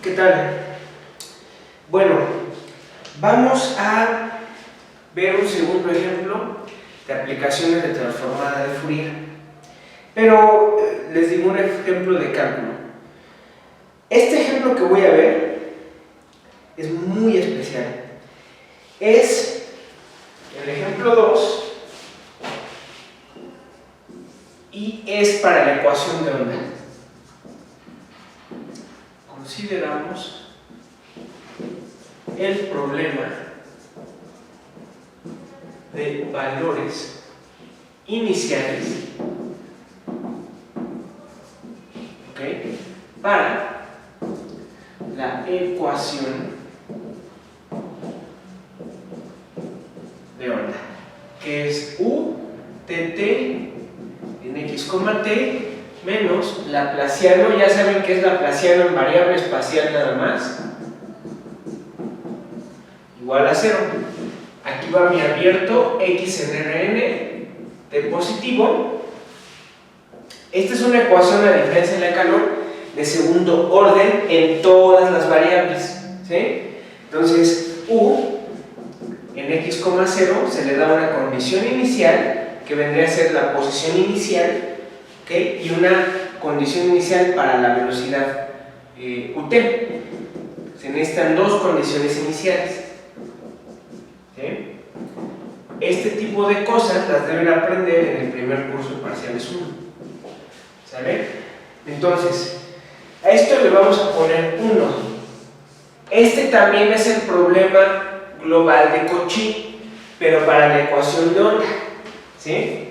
¿Qué tal? Bueno, vamos a ver un segundo ejemplo de aplicaciones de transformada de Fourier. Pero les digo un ejemplo de cálculo. Este ejemplo que voy a ver es muy especial. Es el ejemplo 2 y es para la ecuación de onda. Consideramos el problema de valores iniciales, para la ecuación de onda, que es u de t en x, t menos Laplaciano. Ya saben que es Laplaciano en variable espacial nada más, igual a 0. Aquí va mi abierto x en Rn de positivo. Esta es una ecuación de la diferencia de la calor de segundo orden en todas las variables, ¿sí? Entonces u en x, 0 se le da una condición inicial que vendría a ser la posición inicial, y una condición inicial para la velocidad ut. Se necesitan dos condiciones iniciales. ¿Sí? Este tipo de cosas las deben aprender en el primer curso de parciales 1. ¿Sale? Entonces, a esto le vamos a poner 1. Este también es el problema global de Cauchy, pero para la ecuación de onda. ¿Sí?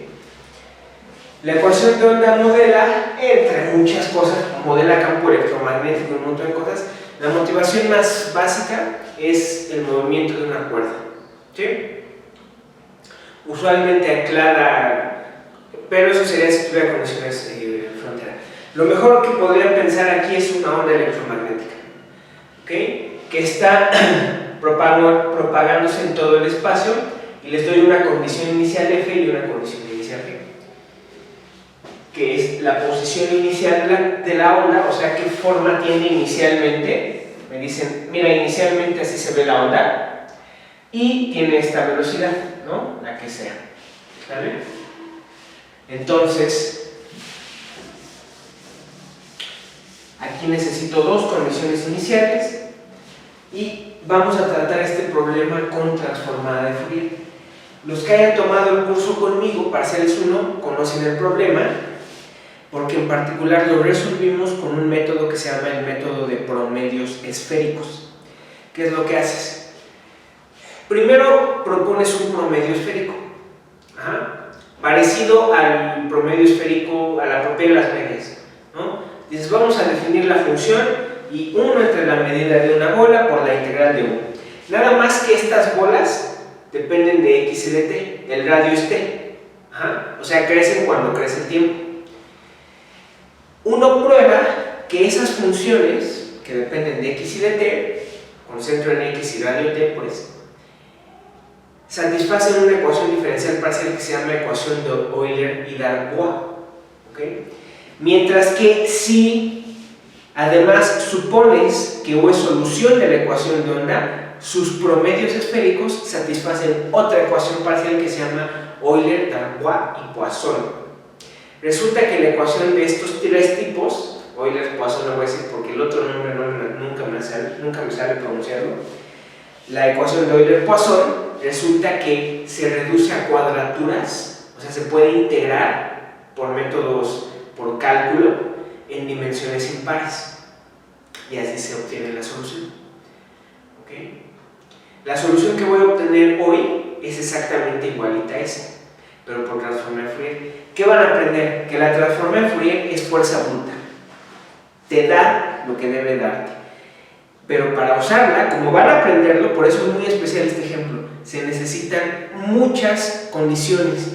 La ecuación de onda modela, entre muchas cosas, modela campo electromagnético y un montón de cosas. La motivación más básica es el movimiento de una cuerda. ¿Sí? Usualmente aclara, pero eso sería si tuviera condiciones de frontera. Lo mejor que podrían pensar aquí es una onda electromagnética, que está propagándose en todo el espacio, y les doy una condición inicial F y una condición inicial G, que es la posición inicial de la onda, o sea, qué forma tiene inicialmente. Me dicen, mira, inicialmente así se ve la onda, y tiene esta velocidad, ¿no? La que sea. ¿Vale? Entonces, aquí necesito dos condiciones iniciales y vamos a tratar este problema con transformada de Fourier. Los que hayan tomado el curso conmigo, parciales 1, conocen el problema, porque en particular lo resolvimos con un método que se llama el método de promedios esféricos. ¿Qué es lo que haces? Primero propones un promedio esférico, parecido al promedio esférico, a la propiedad de las medias, ¿no? Dices, vamos a definir la función y 1 entre la medida de una bola por la integral de 1. Nada más que estas bolas dependen de x y de t, el radio es t, o sea, crecen cuando crece el tiempo. Uno prueba que esas funciones que dependen de x y de t, con centro en x y radio t, pues, satisfacen una ecuación diferencial parcial que se llama ecuación de Euler y Darbois. Mientras que si además supones que U es solución de la ecuación de onda, sus promedios esféricos satisfacen otra ecuación parcial que se llama Euler, Darbois y Poisson. Resulta que la ecuación de estos tres tipos, Euler, Poisson no voy a decir porque el otro nombre nunca me sale pronunciarlo, la ecuación de Euler-Poisson resulta que se reduce a cuadraturas, o sea, se puede integrar por métodos, por cálculo, en dimensiones impares, y así se obtiene la solución. La solución que voy a obtener hoy es exactamente igualita a esa, pero por transformada de Fourier. ¿Qué van a aprender? Que la transformada de Fourier es fuerza bruta, te da lo que debe darte. Pero para usarla, como van a aprenderlo, por eso es muy especial este ejemplo, se necesitan muchas condiciones.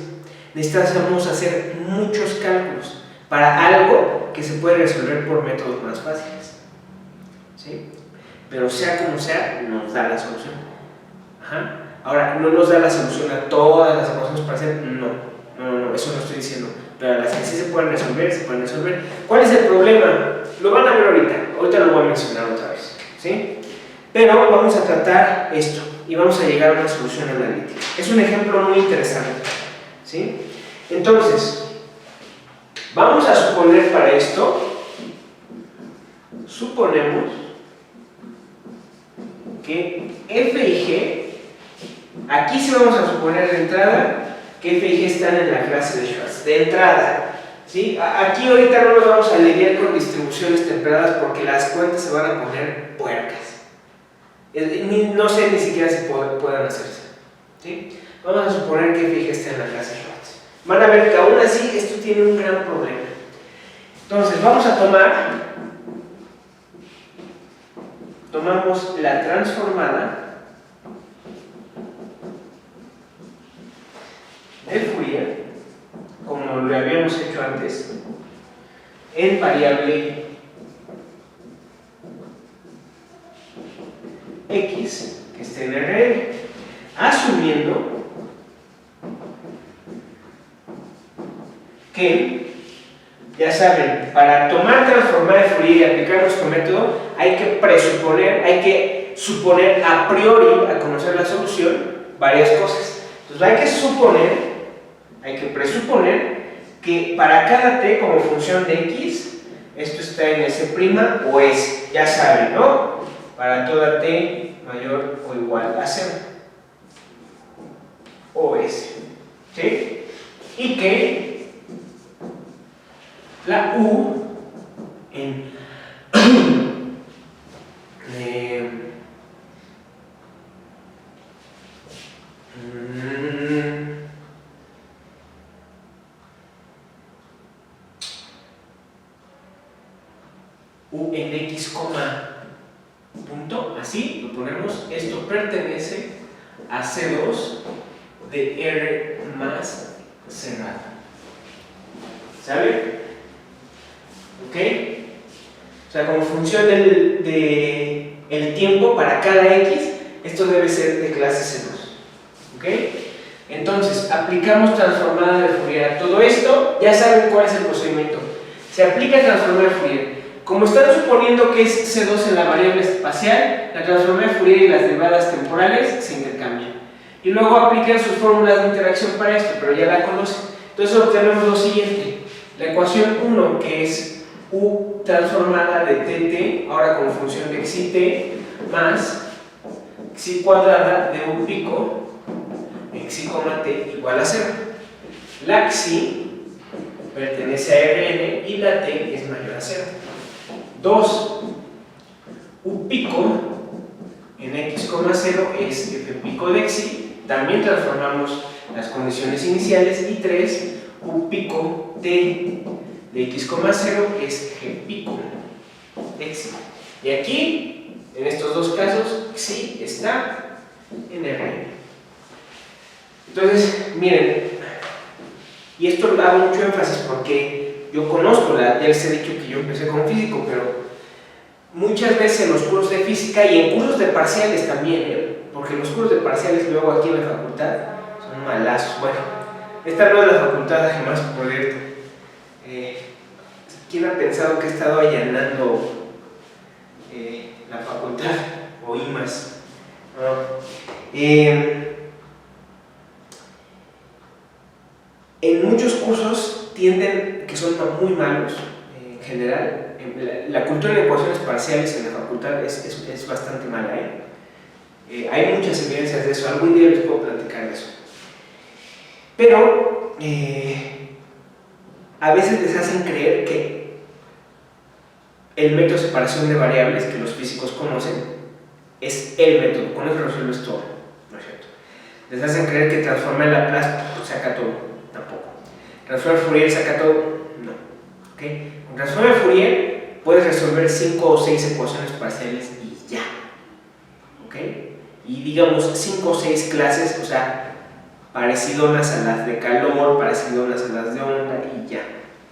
Necesitamos hacer muchos cálculos para algo que se puede resolver por métodos más fáciles. ¿Sí? Pero sea como sea, nos da la solución. Ahora, no nos da la solución a todas las ecuaciones parciales, no, eso no estoy diciendo. Pero a las que sí se pueden resolver, se pueden resolver. ¿Cuál es el problema? Lo van a ver ahorita lo voy a mencionar otra vez. ¿sí? Pero vamos a tratar esto y vamos a llegar a una solución analítica. Es un ejemplo muy interesante, ¿sí? Entonces, vamos a suponer para esto, suponemos que f y g, aquí sí vamos a suponer de entrada que f y g están en la clase de Schwartz, de entrada, ¿sí? Aquí ahorita no nos vamos a lidiar con distribuciones temperadas porque las cuentas se van a poner puercas. No sé ni siquiera si puedan hacerse, ¿sí? Vamos a suponer que f y g está en la clase de Schwartz. Van a ver que aún así esto tiene un gran problema. Entonces vamos a tomamos la transformada de Fourier, como lo habíamos hecho antes, en variable x que esté en Rn, asumiendo que, ya saben, para tomar transformada de Fourier y aplicar nuestro método hay que presuponer, hay que suponer a priori, a conocer la solución, varias cosas. Entonces hay que presuponer que para cada t como función de x, esto está en S' o S, ya saben, ¿no? Para toda t mayor o igual a 0 o S, ¿sí? Y que la u en u en x, punto, así lo ponemos, esto pertenece a C2 de R más cerrado, ¿sale? ¿Ok? O sea, como función del tiempo para cada x, esto debe ser de clase C2, ¿ok? Entonces, aplicamos transformada de Fourier a todo esto, ya saben cuál es el procedimiento. Se aplica transformada de Fourier. Como están suponiendo que es C2 en la variable espacial, la transformada de Fourier y las derivadas temporales se intercambian. Y luego aplican sus fórmulas de interacción para esto, pero ya la conocen. Entonces obtenemos lo siguiente: la ecuación 1, que es u transformada de tt, ahora como función de xi t, más xi cuadrada de u pico xi, t igual a 0. La xi pertenece a Rn y la t es mayor a 0. 2. U pico en x, 0 es f pico de xi, también transformamos las condiciones iniciales. Y 3. U pico t de x, 0 es g pico de xi. Y aquí, en estos dos casos, xi está en Rn. Entonces, miren, y esto hago mucho énfasis porque yo conozco, ya les he dicho que yo empecé como físico, pero muchas veces en los cursos de física y en cursos de parciales también, porque los cursos de parciales luego aquí en la facultad son malazos. Bueno, esta no es la facultad, además, por cierto. ¿Quién ha pensado que he estado allanando la facultad o IMAS? En muchos cursos tienden, que son muy malos en general, la cultura de ecuaciones parciales en la facultad es bastante mala, hay muchas evidencias de eso, algún día les puedo platicar de eso. Pero a veces les hacen creer que el método de separación de variables que los físicos conocen es el método, con eso resuelves todo, ¿no es cierto? Les hacen creer que transformar en Laplace saca todo, tampoco. Transformar Fourier saca todo, no. ¿Okay? Con transformar Fourier puedes resolver 5 o 6 ecuaciones parciales y ya. ¿Ok? Y digamos 5 o 6 clases, o sea, parecidonas a las de calor, parecidonas a las de onda y ya.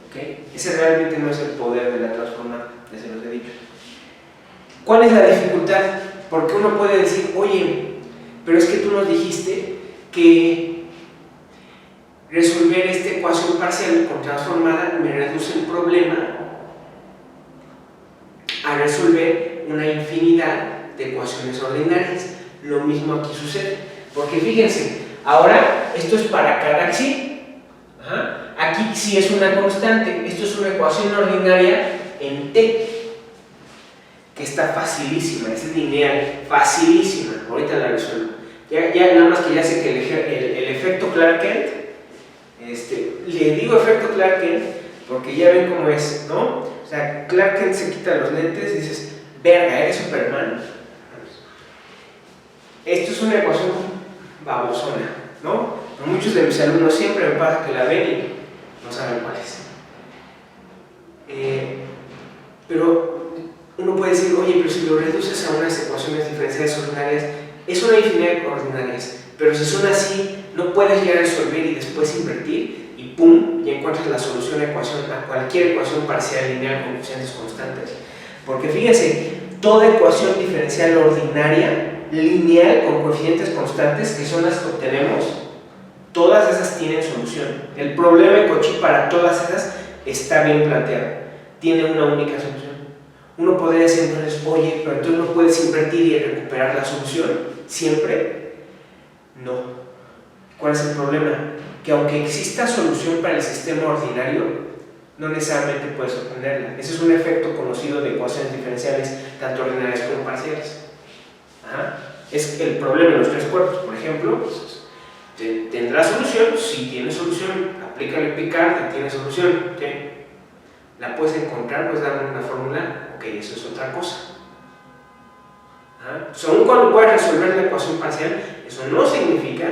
¿Ok? Ese realmente no es el poder de la transformada, ya se los he dicho. ¿Cuál es la dificultad? Porque uno puede decir, oye, pero es que tú nos dijiste que resolver esta ecuación parcial con transformada me reduce el problema a resolver una infinidad de ecuaciones ordinarias. Lo mismo aquí sucede, porque fíjense, ahora esto es para cada xi. Aquí xi es una constante, esto es una ecuación ordinaria en t, que está facilísima, es lineal, facilísima. Ahorita la resuelvo. Ya nada más que ya sé que el efecto Clark Kent, le digo efecto Clark Kent porque ya ven cómo es, ¿no? O sea, Clark Kent se quita los lentes y dices, verga, eres Superman. Esto es una ecuación babosona, ¿no? Muchos de mis alumnos siempre me pasa que la ven y no saben cuál es. Pero uno puede decir, oye, pero si lo reduces a unas ecuaciones diferenciales ordinarias, es una infinidad de ordinarias, pero si son así, no puedes llegar a resolver y después invertir y ¡pum! Ya encuentras la solución a cualquier ecuación parcial lineal con coeficientes constantes. Porque fíjense, toda ecuación diferencial ordinaria lineal con coeficientes constantes, que son las que obtenemos, todas esas tienen solución. El problema de Cauchy para todas esas está bien planteado, tiene una única solución. Uno podría decir entonces, oye, pero entonces no puedes invertir y recuperar la solución siempre. No. ¿Cuál es el problema? Que aunque exista solución para el sistema ordinario, no necesariamente puedes obtenerla. Ese es un efecto conocido de ecuaciones diferenciales, tanto ordinarias como parciales. Es el problema de los tres cuerpos, por ejemplo. ¿Tendrá solución? Sí, tiene solución. Aplícale Picard, tiene solución. ¿Sí? ¿La puedes encontrar? ¿Puedes darme una fórmula? Ok, eso es otra cosa. Aún cuando puedas resolver la ecuación parcial, eso no significa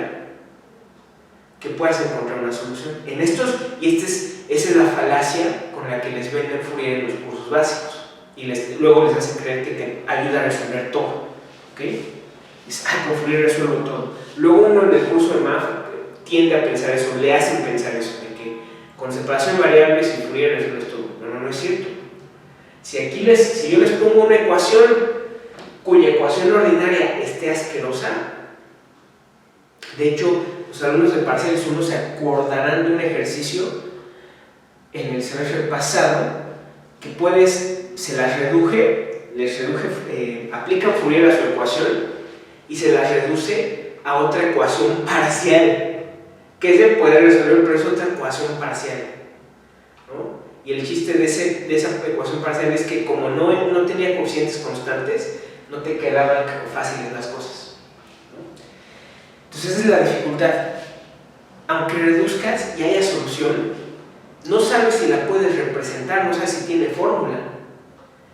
que puedas encontrar una solución. En estos, y esa es la falacia con la que les venden Fourier en los cursos básicos. Y luego les hacen creer que te ayuda a resolver todo. ¿Ok? Dices, con Fourier resuelvo todo. Luego uno en el curso de MAF tiende a pensar eso, le hacen pensar eso, de que con separación de variables y Fourier resuelves todo. No es cierto. Si yo les pongo una ecuación cuya ecuación ordinaria esté asquerosa, de hecho, los alumnos de parciales 1 se acordarán de un ejercicio en el semestre pasado que se las reduje, aplican Fourier a su ecuación y se las reduce a otra ecuación parcial que se puede resolver, pero es otra ecuación parcial, ¿no? Y el chiste de esa ecuación parcial es que como no tenía coeficientes constantes, no te quedaban fáciles las cosas, ¿no? Entonces esa es la dificultad. Aunque reduzcas y haya solución, no sabes si la puedes representar, no sabes si tiene fórmula.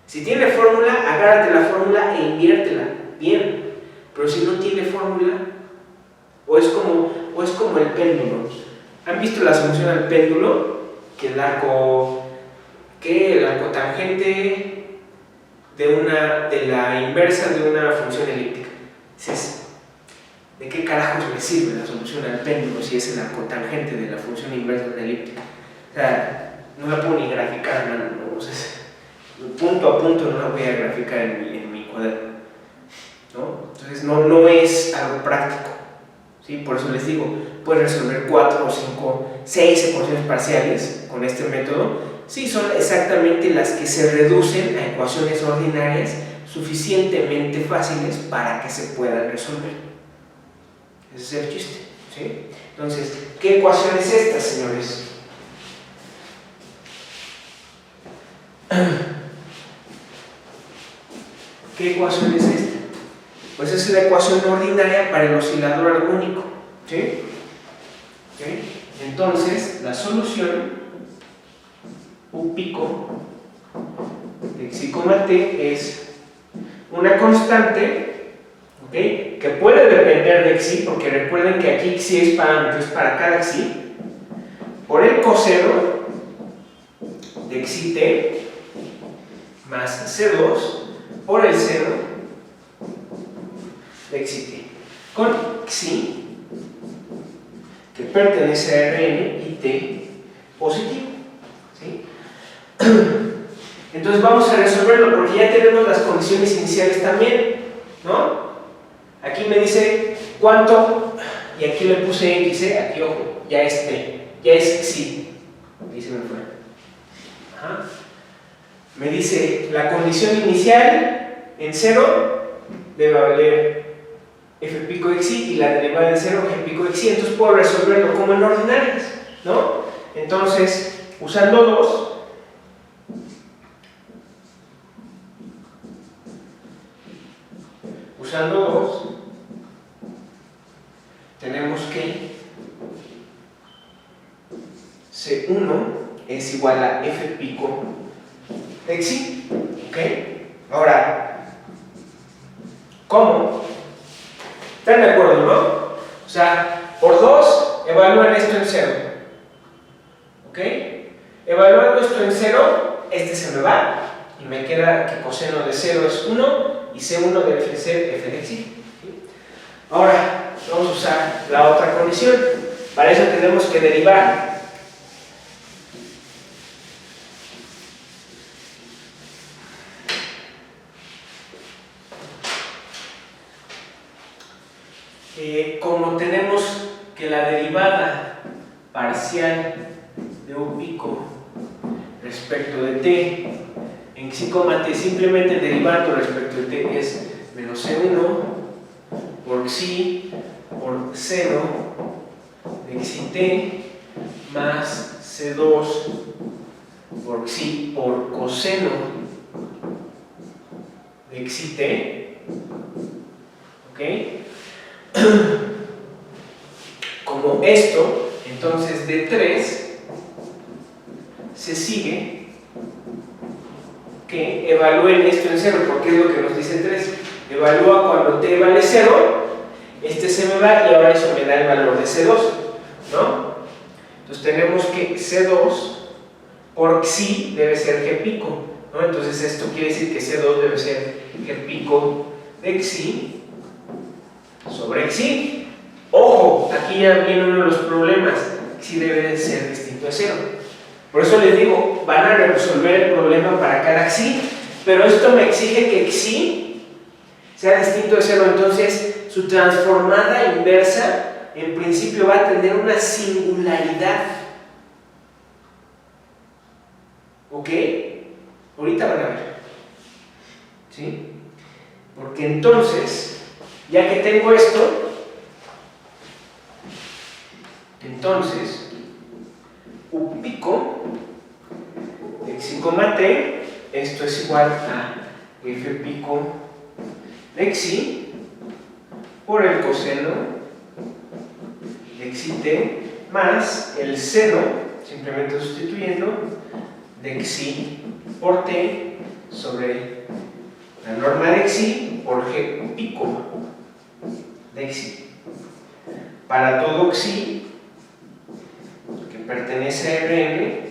Si tiene fórmula, agárrate la fórmula e inviértela, bien. Pero si no tiene fórmula, o es como el péndulo. ¿Han visto la solución al péndulo? Que el arco tangente de la inversa de una función elíptica. Dices, ¿de qué carajos me sirve la solución al péndulo si es el arco tangente de la función inversa de una elíptica? O sea, no la puedo ni graficar, ¿no? O sea, punto a punto no la voy a graficar en mi cuaderno, ¿no? Entonces no es algo práctico, ¿sí? Por eso les digo, puedes resolver 4 o 5, 6 ecuaciones parciales con este método. Sí, son exactamente las que se reducen a ecuaciones ordinarias suficientemente fáciles para que se puedan resolver. Ese es el chiste, ¿sí? Entonces, ¿qué ecuación es esta, señores? ¿Qué ecuación es esta? Pues es la ecuación ordinaria para el oscilador armónico, ¿sí? ¿Okay? Entonces, la solución U pico de xi, t es una constante, ¿okay? Que puede depender de xi, porque recuerden que aquí xi es parámetro, es para cada xi, por el coseno de xi t más c2 por el seno de xi t, con xi que pertenece a Rn y t positivo, ¿sí? Entonces vamos a resolverlo porque ya tenemos las condiciones iniciales también, ¿no? Aquí me dice cuánto, y aquí le puse x, aquí ojo, ya es t, ya es xi, ahí se me fue. Me dice la condición inicial En 0 debe valer f pico de xi y la derivada de 0 g pico de xi, entonces puedo resolverlo como en ordinarias, ¿no? Entonces, usando 2, tenemos que C1 es igual a f pico de xi, ¿ok? Ahora, ¿cómo? ¿Están de acuerdo, no? O sea, por 2 evalúan esto en 0, ¿ok? Evaluando esto en 0, este se me va y me queda que coseno de 0 es 1 y C1 debe ser f de xi. Ahora, vamos a usar la otra condición. Para eso tenemos que derivar como tenemos que la derivada parcial de u pico respecto de t en xi, t, simplemente derivando respecto de t es menos c1 por xi por 0 de xi t más c2 por xi por coseno de xi t, ¿ok? Como esto, entonces de 3 se sigue que evalúen esto en 0, porque es lo que nos dice 3. Evalúa cuando t vale 0, este se me va y ahora eso me da el valor de C2, ¿no? Entonces tenemos que C2 por xi debe ser g pico, ¿no? Entonces esto quiere decir que C2 debe ser g pico de xi sobre xi. Ojo, aquí ya viene uno de los problemas, xi debe de ser distinto de 0. Por eso les digo, van a resolver el problema para cada xi, pero esto me exige que xi sea distinto de 0, entonces su transformada inversa en principio va a tener una singularidad. ¿Ok? Ahorita van a ver. ¿Sí? Porque entonces, ya que tengo esto, entonces u pico de xi, t, esto es igual a f pico de xi por el coseno de xi t más el seno, simplemente sustituyendo, de xi por t sobre la norma de xi por g pico de xi. Para todo xi que pertenece a Rn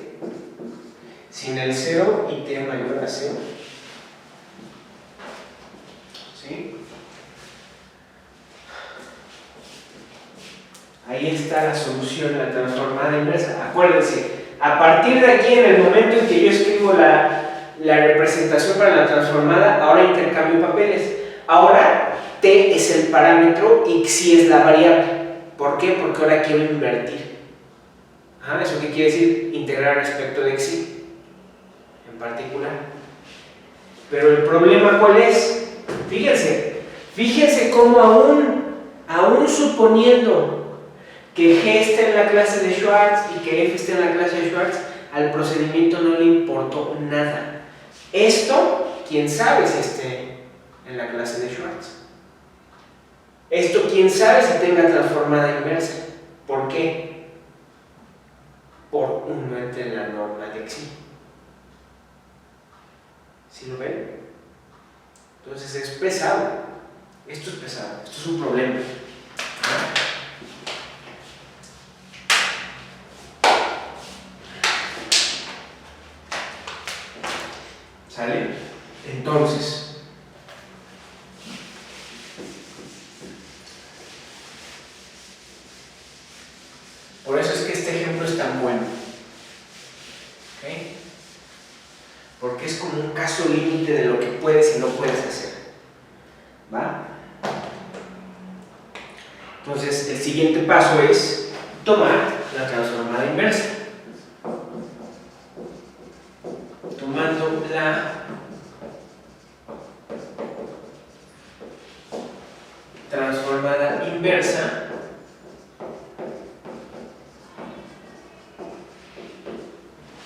sin el 0 y t mayor a 0. ¿Sí? Ahí está la solución, la transformada inversa. Acuérdense, a partir de aquí, en el momento en que yo escribo la representación para la transformada, ahora intercambio papeles. Ahora t es el parámetro y xi es la variable. ¿Por qué? Porque ahora quiero invertir. ¿Eso qué quiere decir? Integrar respecto de xi en particular. Pero el problema, ¿cuál es? Fíjense cómo aún suponiendo que G esté en la clase de Schwartz y que F esté en la clase de Schwartz, al procedimiento no le importó nada. Esto, quién sabe si esté en la clase de Schwartz. Esto, quién sabe si tenga transformada inversa. ¿Por qué? Por 1 entre la norma de xi. ¿Sí lo ven? Entonces es pesado. Esto es pesado. Esto es un problema. ¿Sale? Entonces, por eso es que este ejemplo es tan bueno. ¿Ok? Porque es como un caso límite de lo que puedes y no puedes hacer. ¿Va? Entonces, el siguiente paso es tomar la transformada inversa. Tomando la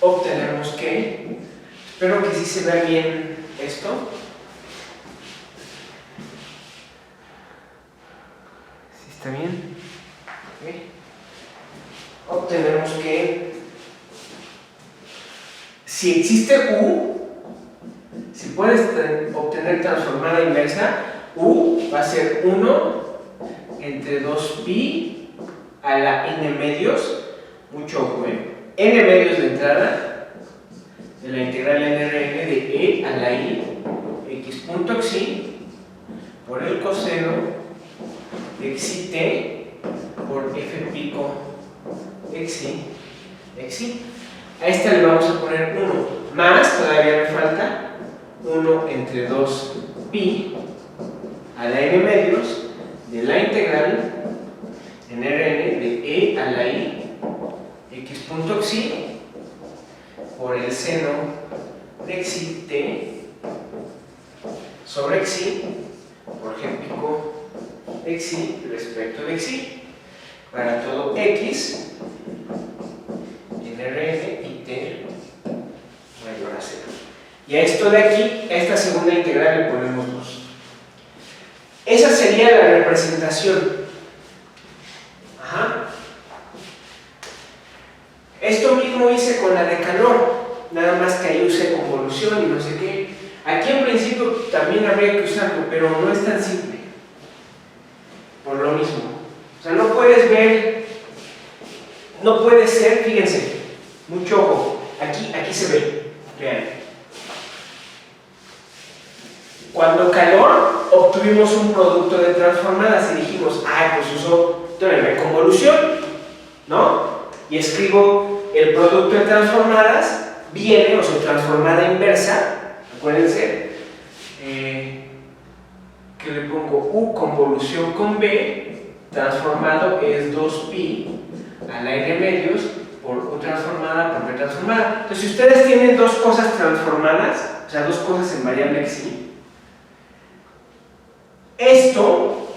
obtenemos que, espero que sí se vea bien esto. ¿Sí está bien? Okay. Obtenemos que si existe U, si puedes obtener transformada inversa, U va a ser 1 entre 2pi a la n medios, mucho ojo, n medios de entrada de la integral nRn de e a la i x punto xi por el coseno de xi t por f pico xi. A esta le vamos a poner 1 más, todavía me falta 1 entre 2pi a la n medios de la integral nRn de e a la i x punto xi por el seno de xi t sobre xi por g pico xi respecto de xi para todo x nRn y t mayor a 0. Y a esto de aquí, a esta segunda integral le ponemos 2. Esa sería la representación. Ajá. Esto mismo hice con la de calor, nada más que ahí usé convolución y no sé qué. Aquí en principio también habría que usarlo, pero no es tan simple. Por lo mismo. O sea, no puedes ver, no puede ser, fíjense, mucho ojo. Aquí se ve, vean. Cuando calor obtuvimos un producto de transformadas y dijimos, pues uso teorema de convolución, ¿no? Y escribo el producto de transformadas, viene, o sea, transformada inversa, acuérdense, que le pongo U convolución con B, transformado es 2pi a la n medios por U transformada por B transformada. Entonces, si ustedes tienen dos cosas transformadas, o sea, dos cosas en variable xi, esto,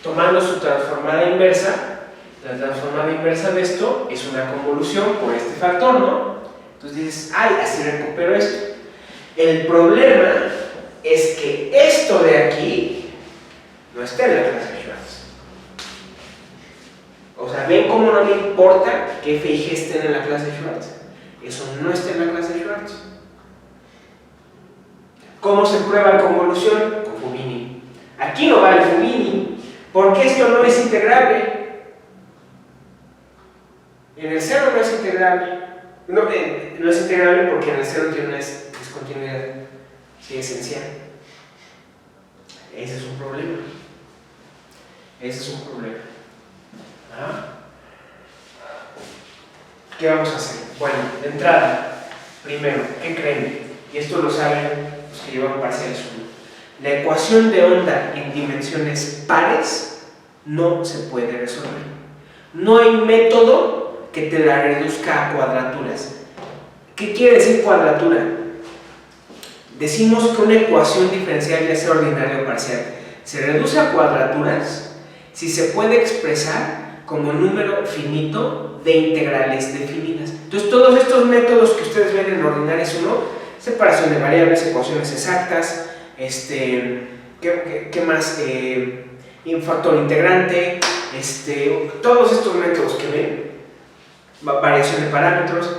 tomando su transformada inversa, la transformada inversa de esto es una convolución por este factor, ¿no? Entonces dices, así recupero esto. El problema es que esto de aquí no está en la clase de Schwartz. O sea, ¿ven cómo no me importa que f y g estén en la clase de Schwartz? Eso no está en la clase de Schwartz. ¿Cómo se prueba la convolución? Con Fubini. Aquí no vale Fubini, porque esto no es integrable. En el cero no es integrable. No es integrable porque en el cero tiene una discontinuidad, sí, esencial. Ese es un problema. Ese es un problema. ¿Qué vamos a hacer? Bueno, de entrada, primero, ¿qué creen? Y esto lo saben los que llevan parciales 1. La ecuación de onda en dimensiones pares no se puede resolver. No hay método que te la reduzca a cuadraturas. ¿Qué quiere decir cuadratura? Decimos que una ecuación diferencial, ya sea ordinaria o parcial, se reduce a cuadraturas si se puede expresar como número finito de integrales definidas. Entonces, todos estos métodos que ustedes ven en ordinarias 1, separación de variables, ecuaciones exactas, ¿qué más? Un factor integrante, todos estos métodos que ven, variación de parámetros,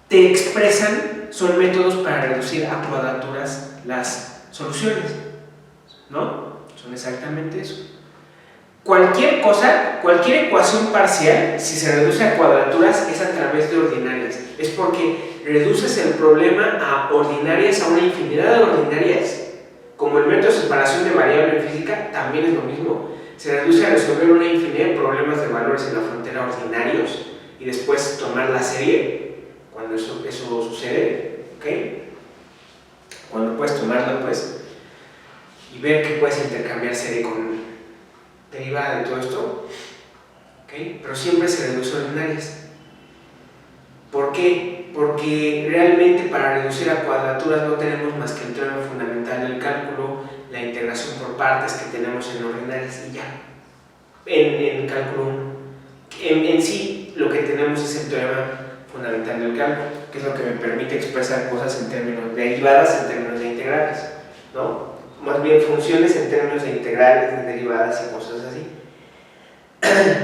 te expresan, son métodos para reducir a cuadraturas las soluciones, ¿no? Son exactamente eso. Cualquier cosa, cualquier ecuación parcial, si se reduce a cuadraturas, es a través de ordinarias. Es porque reduces el problema a ordinarias, a una infinidad de ordinarias, como el método de separación de variable en física, también es lo mismo. Se reduce a resolver una infinidad de problemas de valores en la frontera ordinarios y después tomar la serie cuando eso sucede, ¿ok? Cuando puedes tomarla, pues, y ver que puedes intercambiar serie con derivada de todo esto, ¿ok? Pero siempre se reduce a ordinarias. ¿Por qué? Porque realmente para reducir a cuadraturas no tenemos más que el teorema fundamental del cálculo, la integración por partes que tenemos en ordinarias y ya. En cálculo 1. En sí, lo que tenemos es el teorema fundamental del cálculo, que es lo que me permite expresar cosas en términos de derivadas, en términos de integrales, ¿no? Más bien funciones en términos de integrales, de derivadas y cosas así.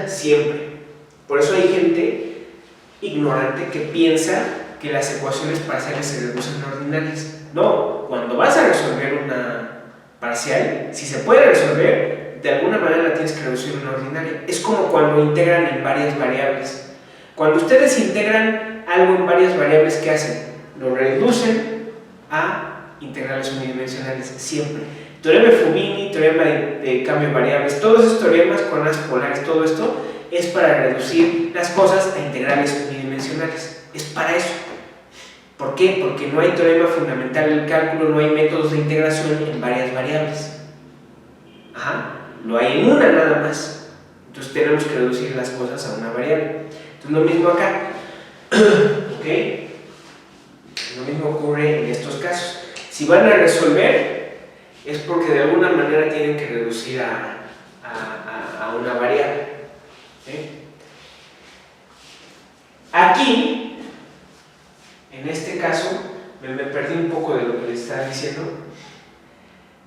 Siempre. Por eso hay gente ignorante que piensa que las ecuaciones parciales se reducen a ordinales. No, cuando vas a resolver una parcial, si se puede resolver, de alguna manera la tienes que reducir a una ordinaria. Es como cuando integran en varias variables. Cuando ustedes integran algo en varias variables, ¿qué hacen? Lo reducen a integrales unidimensionales, siempre. Teorema de Fubini, teorema de cambio de variables, todos esos teoremas con las polares, todo esto es para reducir las cosas a integrales unidimensionales. Es para eso. ¿Por qué? Porque no hay teorema fundamental del cálculo, no hay métodos de integración en varias variables. Ajá, lo hay en una nada más. Entonces tenemos que reducir las cosas a una variable. Entonces lo mismo acá. ¿Ok? Lo mismo ocurre en estos casos. Si van a resolver, es porque de alguna manera tienen que reducir a una variable. ¿Okay? Aquí, en este caso, me perdí un poco de lo que les estaba diciendo,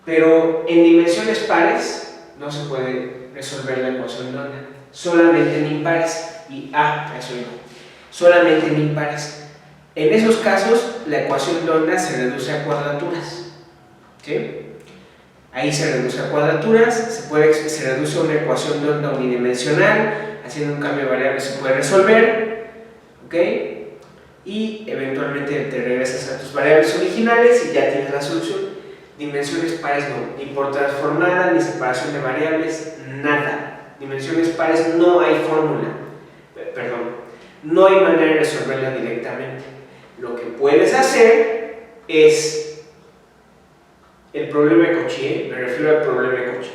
pero en dimensiones pares no se puede resolver la ecuación de onda, solamente en impares. Y eso digo, solamente en impares. En esos casos, la ecuación de onda se reduce a cuadraturas. ¿Sí? Ahí se reduce a cuadraturas, se reduce a una ecuación de onda unidimensional, haciendo un cambio de variable se puede resolver. ¿Ok? Y eventualmente te regresas a tus variables originales y ya tienes la solución. Dimensiones pares no, ni por transformada, ni separación de variables, nada. Dimensiones pares no hay fórmula, perdón, no hay manera de resolverla directamente. Lo que puedes hacer es el problema de Cauchy, me refiero al problema de Cauchy.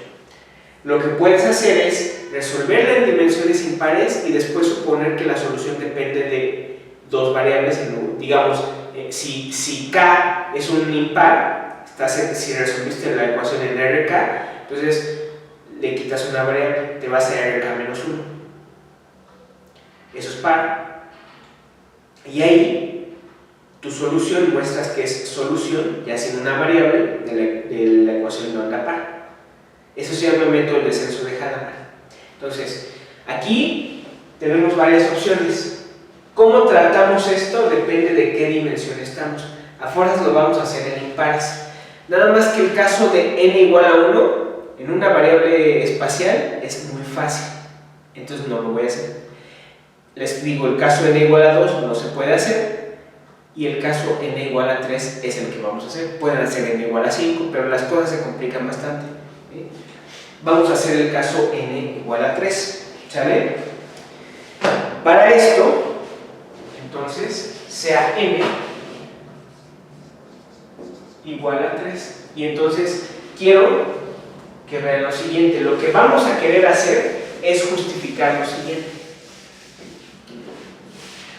Lo que puedes hacer es resolverla en dimensiones impares y después suponer que la solución depende de dos variables. Digamos, si K es un impar, si resolviste la ecuación en RK, entonces le quitas una variable, te vas a RK menos 1. Eso es par. Y ahí tu solución muestras que es solución, ya sin una variable, de la ecuación de onda par. Eso se llama método del descenso de Hadamard. Entonces, aquí tenemos varias opciones. ¿Cómo tratamos esto? Depende de qué dimensión estamos. A fuerzas lo vamos a hacer en impares. Nada más que el caso de n igual a 1 en una variable espacial es muy fácil. Entonces no lo voy a hacer. Les digo, el caso n igual a 2 no se puede hacer. Y el caso n igual a 3 es el que vamos a hacer. Pueden hacer n igual a 5, pero las cosas se complican bastante. ¿Sí? Vamos a hacer el caso n igual a 3. ¿Sale? Para esto, entonces, sea n igual a 3. Y entonces, quiero que vean lo siguiente. Lo que vamos a querer hacer es justificar lo siguiente.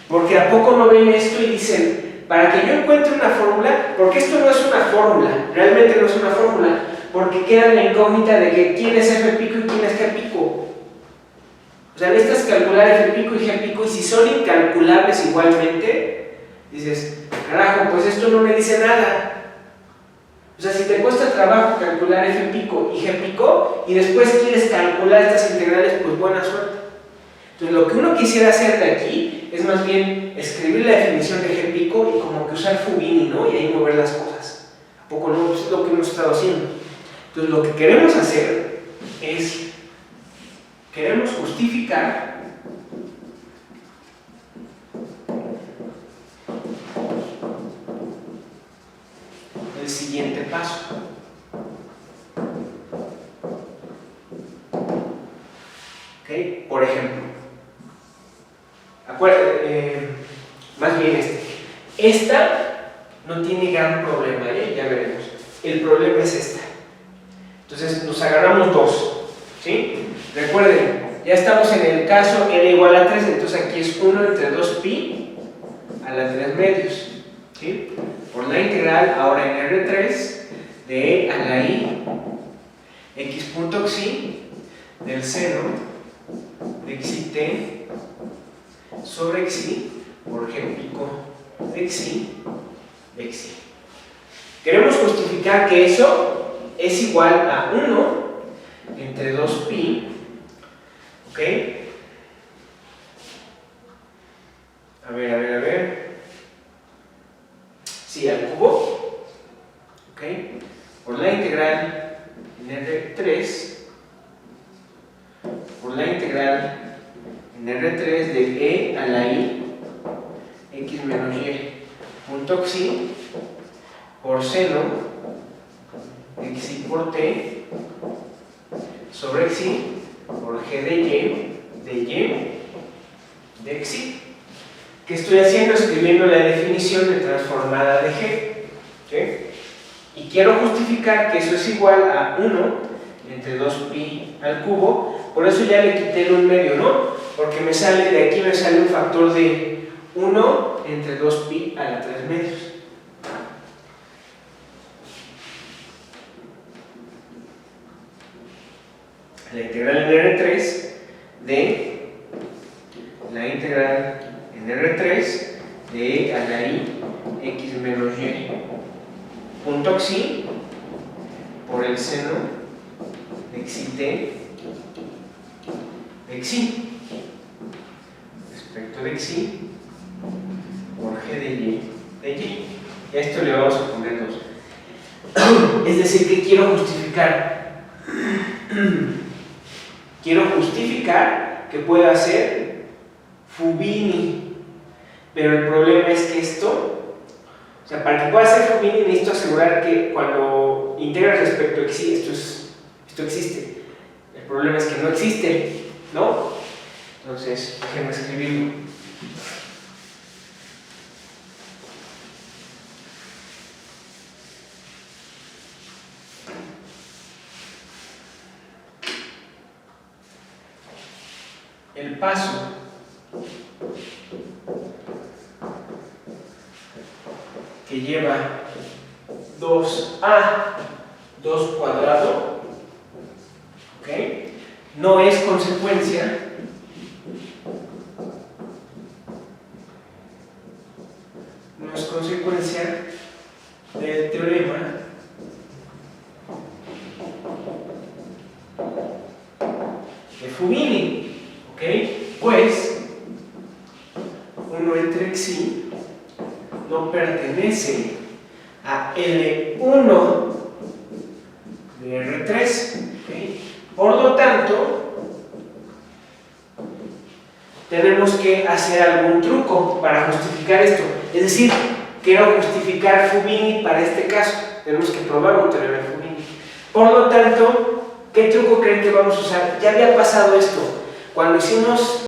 Porque ¿a poco no ven esto y dicen, para que yo encuentre una fórmula, porque esto no es una fórmula, realmente no es una fórmula, porque queda la incógnita de que quién es f pico y quién es g pico. O sea, necesitas calcular f pico y g pico, y si son incalculables igualmente, dices, carajo, pues esto no me dice nada. O sea, si te cuesta trabajo calcular f pico y g pico, y después quieres calcular estas integrales, pues buena suerte. Entonces, lo que uno quisiera hacer de aquí es más bien escribir la definición de g pico y como que usar Fubini, ¿no? Y ahí mover las cosas. ¿A poco no? Eso es lo que hemos estado haciendo. Entonces, lo que queremos hacer es, queremos justificar el siguiente paso. ¿Ok? Por ejemplo, más bien esta no tiene gran problema, ya veremos. El problema es esta. Entonces nos agarramos dos, ¿sí? Recuerden, ya estamos en el caso n igual a 3, entonces aquí es 1 entre 2pi a la 3 medios, ¿sí? Por la integral ahora en R3 de e a la i x punto xi del seno de xi t sobre xi por G pico de xi de xi. Queremos justificar que eso es igual a 1 entre 2pi, ¿ok? A ver. Sí, al cubo, ¿ok? Por la integral en R3, por la integral en R3 de E a la I, x menos y, punto xi, por seno, xi por t, sobre xi, por g de xi. ¿Qué estoy haciendo? Escribiendo la definición de transformada de g, ¿okay? Y quiero justificar que eso es igual a 1 entre 2pi al cubo. Por eso ya le quité el 1 medio, ¿no? Porque me sale, de aquí me sale un factor de 1 entre 2pi a la 3 medios. La integral en R3 de la integral en R3 de a la I x menos y punto xi por el seno de xi t de xi respecto de xi por g de y. Y a esto le vamos a poner 2. Es decir, que quiero justificar. Quiero justificar que pueda ser Fubini, pero el problema es que esto, o sea, para que pueda ser Fubini necesito asegurar que cuando integras respecto a xi, esto existe. El problema es que no existe, ¿no? Entonces, déjenme escribirlo. El paso que lleva 2a 2 cuadrado, ¿ok? No es consecuencia del teorema de Fubini, ¿ok? Pues 1 entre xi no pertenece a L1 de R3, ¿okay? Por lo tanto, tenemos que hacer algún truco para justificar esto. Es decir, quiero justificar Fubini para este caso. Tenemos que probar un teorema de Fubini. Por lo tanto, ¿qué truco creen que vamos a usar? Ya había pasado esto. Cuando hicimos